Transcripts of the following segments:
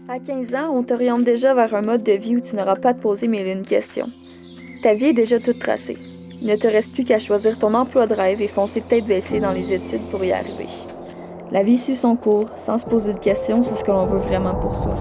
À 15 ans, on t'oriente déjà vers un mode de vie où tu n'auras pas à te poser mille et une questions. Ta vie est déjà toute tracée. Il ne te reste plus qu'à choisir ton emploi de rêve et foncer tête baissée dans les études pour y arriver. La vie suit son cours, sans se poser de questions sur ce que l'on veut vraiment pour soi.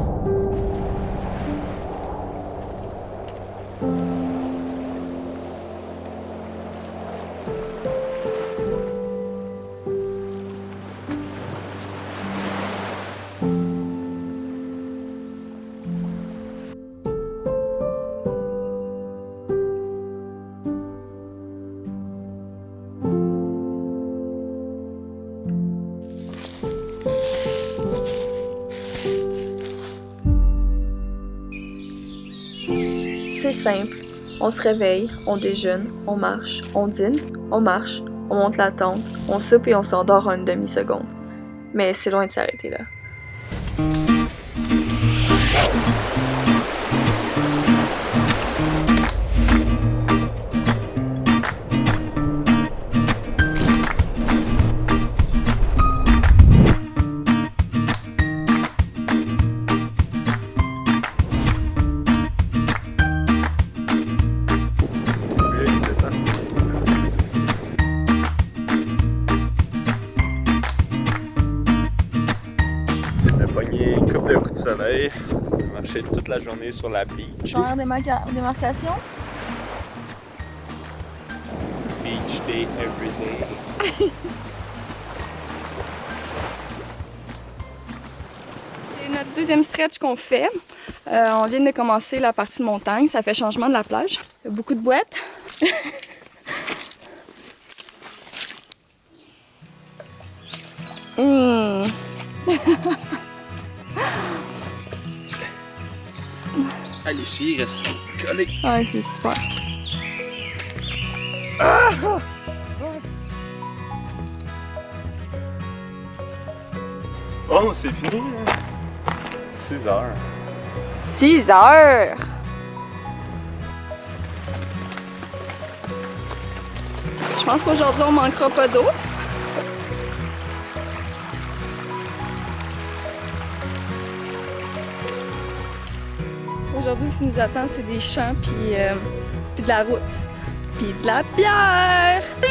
C'est simple. On se réveille, on déjeune, on marche, on dîne, on marche, on monte la tente, on soupe et on s'endort en une demi-seconde. Mais c'est loin de s'arrêter là. Pogné une coupe de coups de soleil, marché toute la journée sur la beach. Horaire démarcation? Beach day every day. C'est notre deuxième stretch qu'on fait. On vient de commencer la partie de montagne, ça fait changement de la plage. Il y a beaucoup de boîtes. Allez, ici, reste collé. Ouais, c'est super. Oh, c'est fini. 6 heures. 6 heures! Je pense qu'aujourd'hui, on manquera pas d'eau. Aujourd'hui, ce qui nous attend, c'est des champs, puis de la route. Puis de la bière! De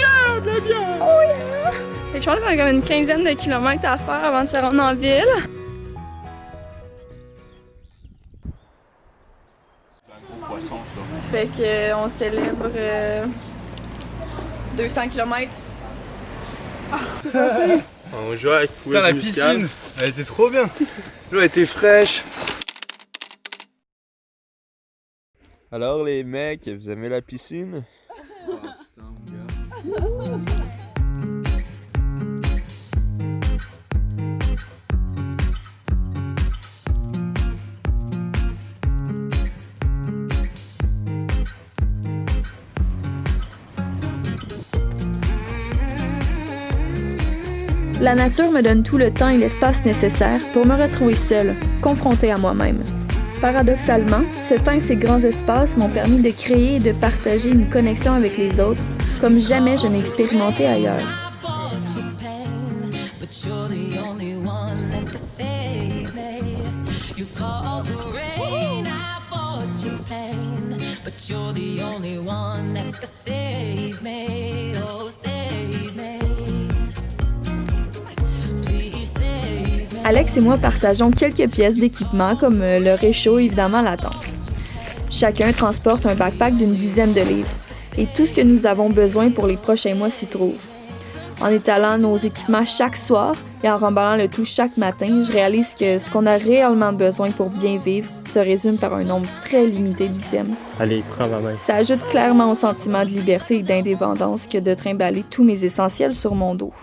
la bière! Oh yeah! Fait que je pense qu'on a comme une quinzaine de kilomètres à faire avant de se rendre en ville. C'est un gros poisson, ça. Fait que on célèbre 200 km. On joue avec Putain, la piscine, elle était trop bien. L'eau était fraîche. Alors les mecs, vous aimez la piscine? Oh putain, mon gars. La nature me donne tout le temps et l'espace nécessaire pour me retrouver seule, confrontée à moi-même. Paradoxalement, ce temps et ces grands espaces m'ont permis de créer et de partager une connexion avec les autres comme jamais je n'ai expérimenté ailleurs. Alex et moi partageons quelques pièces d'équipement comme le réchaud et évidemment la tente. Chacun transporte un backpack d'une dizaine de livres et tout ce que nous avons besoin pour les prochains mois s'y trouve. En étalant nos équipements chaque soir et en remballant le tout chaque matin, je réalise que ce qu'on a réellement besoin pour bien vivre se résume par un nombre très limité d'items. Allez, prends ma main. Ça ajoute clairement au sentiment de liberté et d'indépendance que de trimballer tous mes essentiels sur mon dos.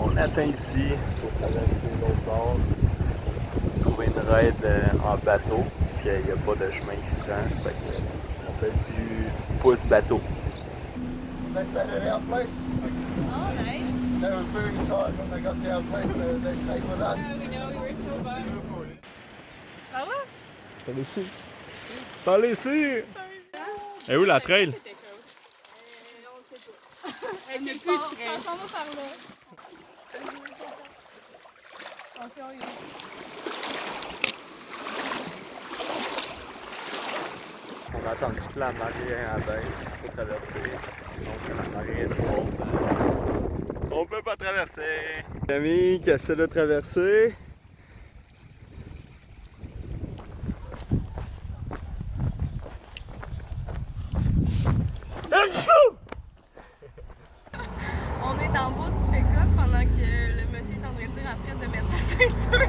On atteint ici, pour traverser l'autre bord. Il faut trouver une raide en bateau, parce qu'il n'y a pas de chemin qui se rend. Fait que on fait du pouce-bateau. They stayed at our place. Oh, nice. They were very tired when they got to our place, so they stayed with us. We know we were so bummed. Ah ouais? Par ici. Par ici! Et où la trail? On sait pas. Elle n'est plus de trail. Ça s'en va par là. Attention, il y a... attendu que la marée abaisse pour traverser. Sinon, quand la marée est trop haute, on peut pas traverser. Camille qui essaie de traverser. On est en bas du pick-up pendant que le monsieur est en train de dire à Fred de mettre sa ceinture.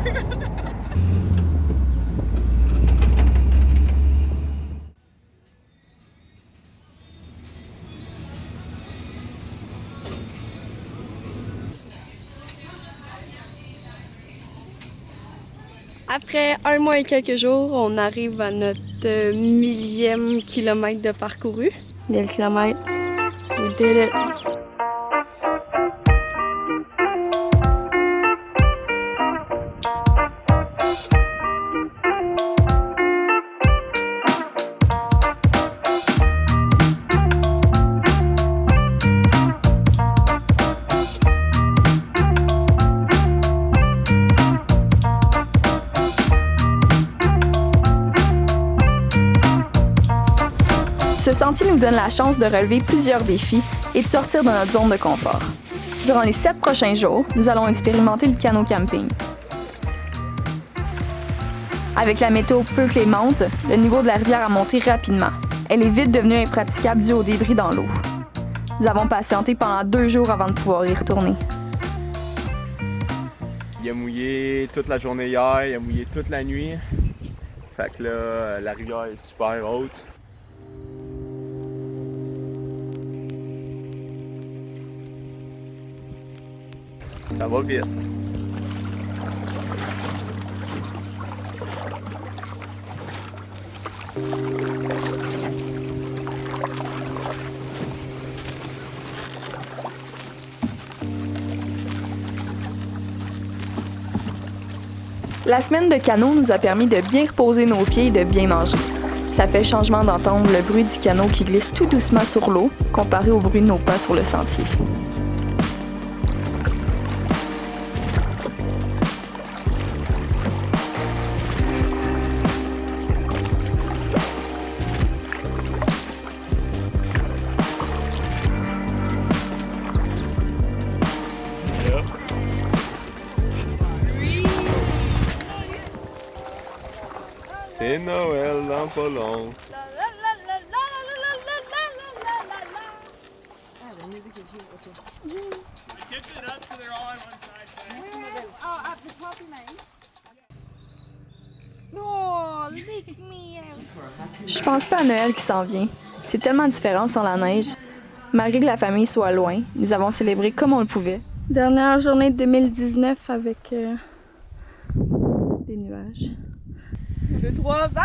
Après 1 mois et quelques jours, on arrive à notre 1000e kilomètre de parcouru. 1000 kilomètres. We did it. Ce sentier nous donne la chance de relever plusieurs défis et de sortir de notre zone de confort. Durant les 7 prochains jours, nous allons expérimenter le canot camping. Avec la météo peu clémente, le niveau de la rivière a monté rapidement. Elle est vite devenue impraticable dû aux débris dans l'eau. Nous avons patienté pendant 2 jours avant de pouvoir y retourner. Il a mouillé toute la journée hier, il a mouillé toute la nuit. Fait que là, la rivière est super haute. Ça va vite. La semaine de canot nous a permis de bien reposer nos pieds et de bien manger. Ça fait changement d'entendre le bruit du canot qui glisse tout doucement sur l'eau, comparé au bruit de nos pas sur le sentier. C'est Noël dans pas long. Je pense pas à Noël qui s'en vient. C'est tellement différent sans la neige. Malgré que la famille soit loin, nous avons célébré comme on le pouvait. Dernière journée de 2019 avec des nuages. 2, 3, bonne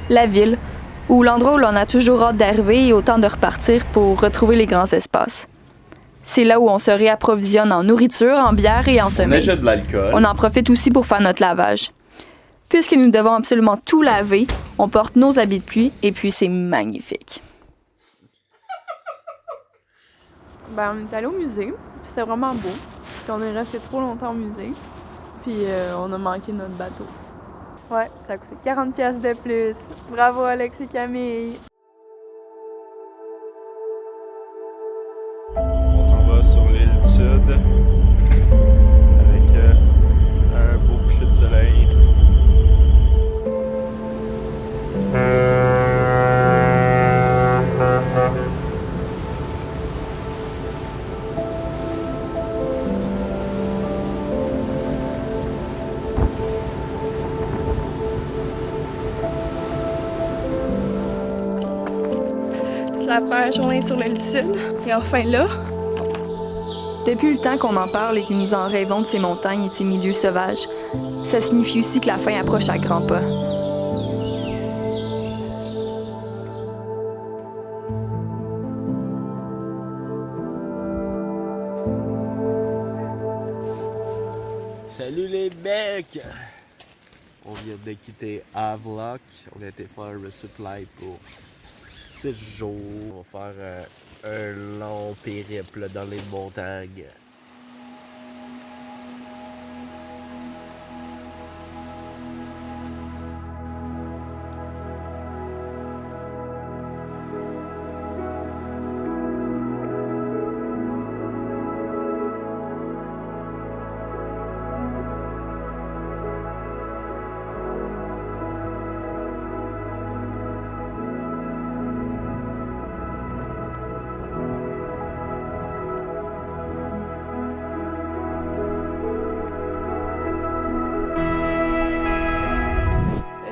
La ville, ou l'endroit où l'on a toujours hâte d'arriver et autant de repartir pour retrouver les grands espaces. C'est là où on se réapprovisionne en nourriture, en bière et en sommeil. On achète de l'alcool. On en profite aussi pour faire notre lavage. Puisque nous devons absolument tout laver, on porte nos habits de pluie et puis c'est magnifique. Ben, on est allé au musée, c'était vraiment beau. Puis on est resté trop longtemps au musée, puis on a manqué notre bateau. Ouais, ça a coûté 40$ de plus. Bravo Alex et Camille. On s'en va sur l'île Sud avec un beau coucher de soleil. la première journée sur l'île du Sud. Et enfin là. Depuis le temps qu'on en parle et que nous en rêvons de ces montagnes et de ces milieux sauvages, ça signifie aussi que la fin approche à grands pas. Salut les becs! On vient de quitter Havelock. On a été faire un resupply pour 6 jours. On va faire un long périple dans les montagnes.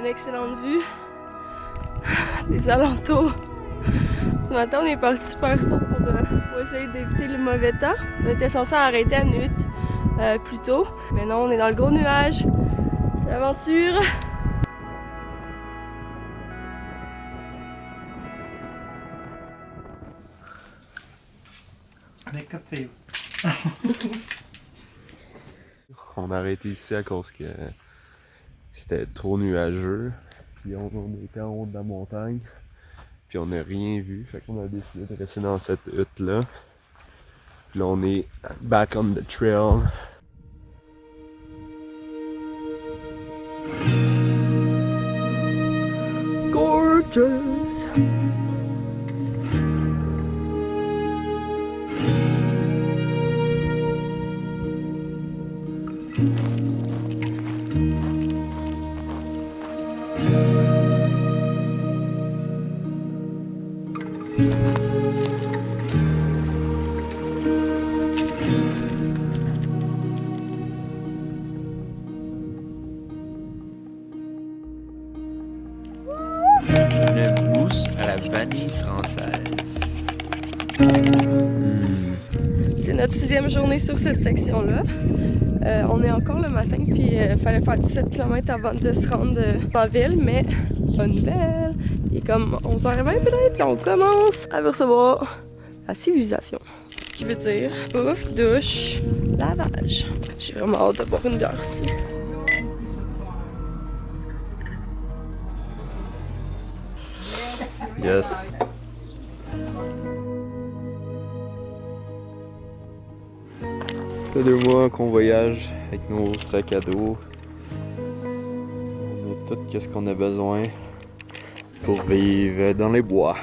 Une excellente vue des alentours. Ce matin, on est parti super tôt pour essayer d'éviter le mauvais temps. On était censé arrêter à Nut plus tôt, mais non, on est dans le gros nuage. C'est l'aventure. On a arrêté ici à cause que c'était trop nuageux. Puis on était en haut de la montagne. Puis on n'a rien vu. Fait qu'on a décidé de rester dans cette hutte-là. Puis là on est back on the trail. Gorgeous. Une mousse à la vanille française. C'est notre 6e journée sur cette section-là. On est encore le matin, puis il fallait faire 17 km avant de se rendre en ville, mais bonne nouvelle, il est comme 11h20 peut-être, puis on commence à recevoir la civilisation. Ce qui veut dire bouffe, douche, lavage. J'ai vraiment hâte de boire une bière ici. Yes. Ça fait 2 mois qu'on voyage avec nos sacs à dos. On a tout ce qu'on a besoin pour vivre dans les bois.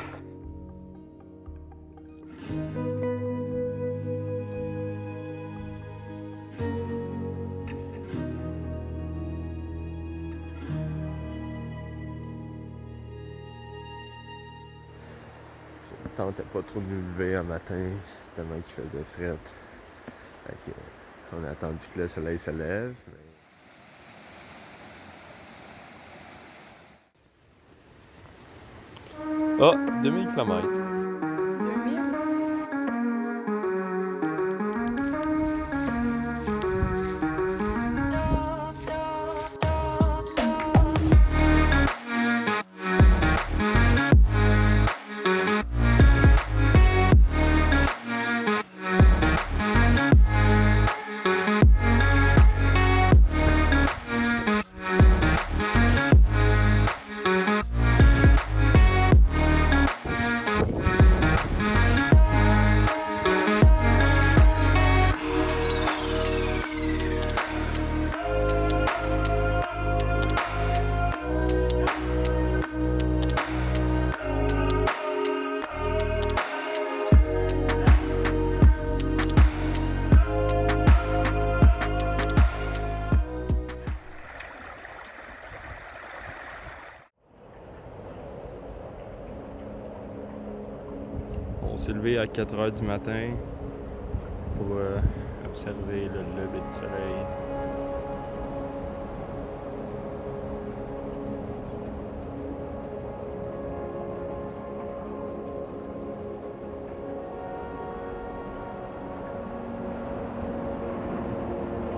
Je ne tentais pas trop de nous lever un matin, tellement qu'il faisait fret. Fait que, on a attendu que le soleil se lève. Ah, 2000 km. 2000. On s'est levé à 4 h du matin pour observer le lever du soleil.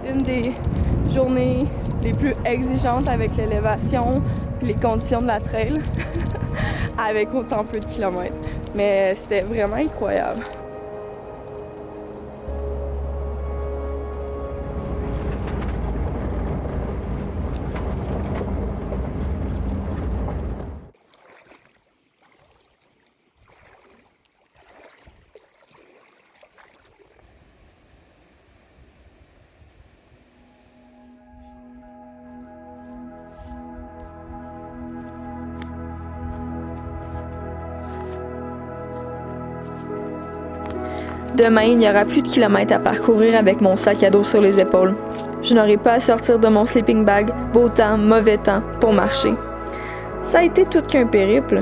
une des journées les plus exigeantes avec l'élévation et les conditions de la trail avec autant peu de kilomètres. Mais c'était vraiment incroyable. Demain, il n'y aura plus de kilomètres à parcourir avec mon sac à dos sur les épaules. Je n'aurai pas à sortir de mon sleeping bag, beau temps, mauvais temps, pour marcher. Ça a été tout qu'un périple.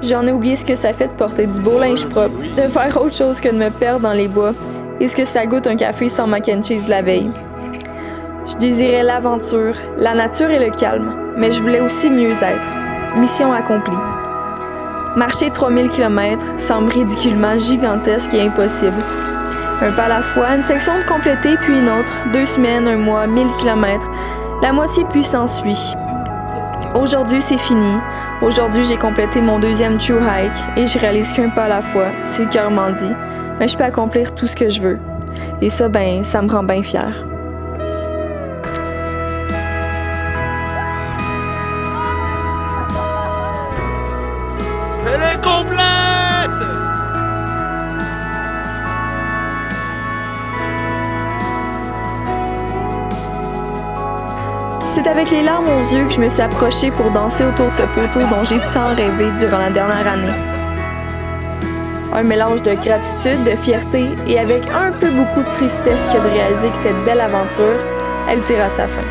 J'en ai oublié ce que ça fait de porter du beau linge propre, de faire autre chose que de me perdre dans les bois, et ce que ça goûte un café sans mac and cheese de la veille. Je désirais l'aventure, la nature et le calme, mais je voulais aussi mieux être. Mission accomplie. Marcher 3000 km semble ridiculement gigantesque et impossible. Un pas à la fois, une section de compléter puis une autre, 2 semaines, 1 mois, 1000 km. La moitié puis s'ensuit. Aujourd'hui, c'est fini. Aujourd'hui, j'ai complété mon 2e true hike et je réalise qu'un pas à la fois, si le cœur m'en dit, mais je peux accomplir tout ce que je veux. Et ça, ça me rend bien fière. Elle est complète! C'est avec les larmes aux yeux que je me suis approchée pour danser autour de ce poteau dont j'ai tant rêvé durant la dernière année. Un mélange de gratitude, de fierté et avec un peu beaucoup de tristesse que de réaliser que cette belle aventure, elle tire à sa fin.